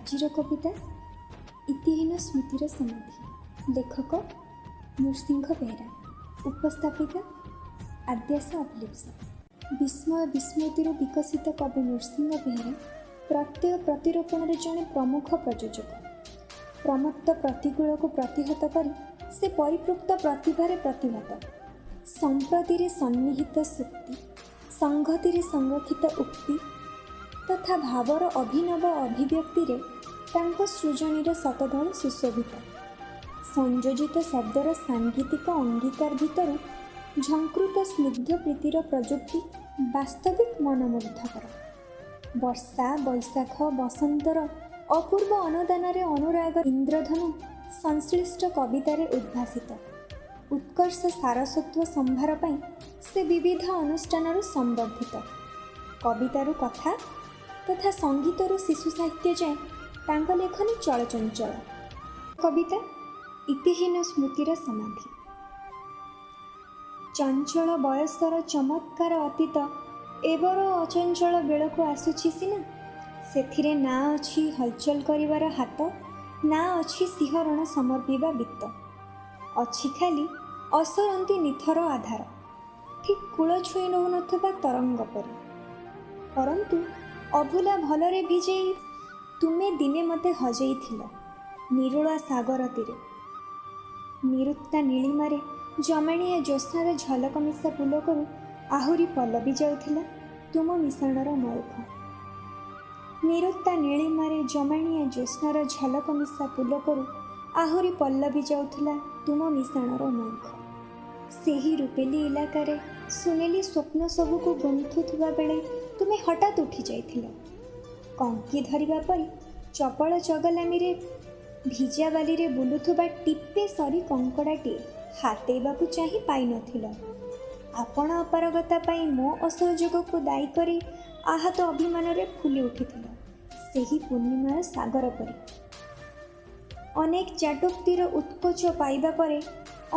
ଆଜିର କବିତା ଇତିହୀନ ସ୍ମୃତିର ସମାଧି। ଲେଖକ ନୃସିଂହ ବେହେରା, ଉପସ୍ଥାପିକା ଆଦ୍ୟାଶା ଅଭିଲିପ୍ସ। ବିସ୍ମୟ ବିସ୍ମୃତିରୁ ବିକଶିତ କବି ନୃସିଂହ ବେହେରା ପ୍ରତ୍ୟୟ ପ୍ରତିରୋପଣରେ ଜଣେ ପ୍ରମୁଖ ପ୍ରଯୋଜକ। ପ୍ରମତ୍ତ ପ୍ରତିକୂଳକୁ ପ୍ରତିହତ କରି ସେ ପରିପୃକ୍ତ ପ୍ରତିଭାରେ ପ୍ରତିଭାତ। ସମ୍ପ୍ରତିରେ ସନ୍ନିହିତ ସୂକ୍ତି, ସଂଗତିରେ ସଂରକ୍ଷିତ ଉକ୍ତି ତଥା ଭାବର ଅଭିନବ ଅଭିବ୍ୟକ୍ତିରେ ତାଙ୍କ ସୃଜନୀର ଶତଦଳ ସୁଶୋଭିତ। ସଂଯୋଜିତ ଶବ୍ଦର ସାଙ୍ଗୀତିକ ଅଙ୍ଗୀକାର ଭିତରୁ ଝଙ୍କୃତ ସ୍ନିଗ୍ଧ ପ୍ରୀତିର ପ୍ରଯୁକ୍ତି ବାସ୍ତବିକ ମନମୁଗ୍ଧକର। ବର୍ଷା ବୈଶାଖ ବସନ୍ତର ଅପୂର୍ବ ଅନୁଦାନରେ ଅନୁରାଗ ଇନ୍ଦ୍ରଧନୁ ସଂଶ୍ଳିଷ୍ଟ କବିତାରେ ଉଦ୍ଭାସିତ। ଉତ୍କର୍ଷ ସାରସ୍ୱତ ସମ୍ଭାର ପାଇଁ ସେ ବିବିଧ ଅନୁଷ୍ଠାନରୁ ସମ୍ବର୍ଦ୍ଧିତ। କବିତାରୁ କଥା ତଥା ସଙ୍ଗୀତରୁ ଶିଶୁ ସାହିତ୍ୟ ଯାଏଁ ତାଙ୍କ ଲେଖନୀ ଚଳଚଞ୍ଚଳ। କବିତା ଇତିହୀନ ସ୍ମୃତିର ସମାଧି। ଚଞ୍ଚଳ ବୟସର ଚମତ୍କାର ଅତୀତ ଏବର ଅଚଞ୍ଚଳ ବେଳକୁ ଆସୁଛି ସିନା। ସେଥିରେ ନା ଅଛି ହଲଚଲ କରିବାର ହାତ, ନା ଅଛି ଶିହରଣ ସମର୍ପିବା ବିତ୍ତ। ଅଛି ଖାଲି ଅସରନ୍ତି ନିଥର ଆଧାର, ଠିକ୍ କୂଳ ଛୁଇଁ ରହୁନଥିବା ତରଙ୍ଗ ପରି। ପରନ୍ତୁ ଅଭୁଲା ଭଲରେ ଭିଜେଇ ତୁମେ ଦିନେ ମୋତେ ହଜେଇଥିଲ ନିରୋଳା ସାଗର ତୀରେ। ନିରୁକ୍ତା ନୀଳିମାରେ ଜମାଣିଆ ଜ୍ୟୋତ୍ସ୍ନାର ଝଲକ ମିଶା ପୁଲକରୁ ଆହୁରି ପଲ୍ଲବୀ ଯାଉଥିଲା ତୁମ ମିଶାଣର ମୟୂଖ। ନିରୁକ୍ତା ନୀଳିମାରେ ଜମାଣିଆ ଜ୍ୟୋତ୍ସ୍ନାର ଝଲକ ମିଶା ପୁଲକରୁ ଆହୁରି ପଲ୍ଲବୀ ଯାଉଥିଲା ତୁମ ମିଶାଣର ମୟୂଖ। ସେହି ରୂପେଲି ଇଲାକାରେ ସୁନେଲି ସ୍ୱପ୍ନ ସବୁକୁ ଗୁନ୍ଥୁଥିବା ବେଳେ ତୁମେ ହଠାତ୍ ଉଠି ଯାଇଥିଲ। କଙ୍କି ଧରିବା ପରି ଚପଳ ଚଗଲାମିରେ ଭିଜା ବାଲିରେ ବୁଲୁଥିବା ଟିପେ ସରି କଙ୍କଡ଼ାଟିଏ ହାତେଇବାକୁ ଚାହିଁ ପାଇନଥିଲ। ଆପଣ ଅପାରଗତା ପାଇଁ ମୋ ଅସହଯୋଗକୁ ଦାୟୀ କରି ଆହତ ଅଭିମାନରେ ଫୁଲି ଉଠିଥିଲ ସେହି ପୂର୍ଣ୍ଣିମାର ସାଗର ପରି। ଅନେକ ଚାଟୁକ୍ତିର ଉତ୍କୋଚ ପାଇବା ପରେ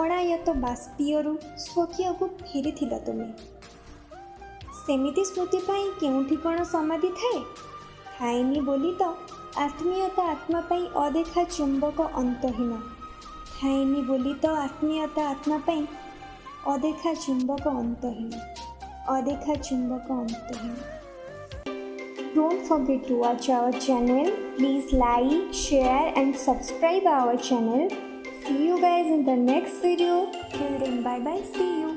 ଅଣାୟତ ବାଷ୍ପୀୟରୁ ସ୍ୱକୀୟକୁ ଫେରିଥିଲ ତୁମେ। ସେମିତି ସ୍ମୃତି ପାଇଁ କେଉଁଠି କ'ଣ ସମାଧି ଥାଏ? ଥାଏନି ବୋଲି ତ ଆତ୍ମୀୟତା ଆତ୍ମା ପାଇଁ ଅଦେଖା ଚୁମ୍ବକ ଅନ୍ତହୀନ। ଥାଏନି ବୋଲି ତ ଆତ୍ମୀୟତା ଆତ୍ମା ପାଇଁ ଅଦେଖା ଚୁମ୍ବକ ଅନ୍ତହୀନ। ଅଦେଖା ଚୁମ୍ବକ ଅନ୍ତହୀନ। Don't forget to watch our channel. Please like, share and subscribe our channel. See you guys in the next video. Till then, bye bye. See you.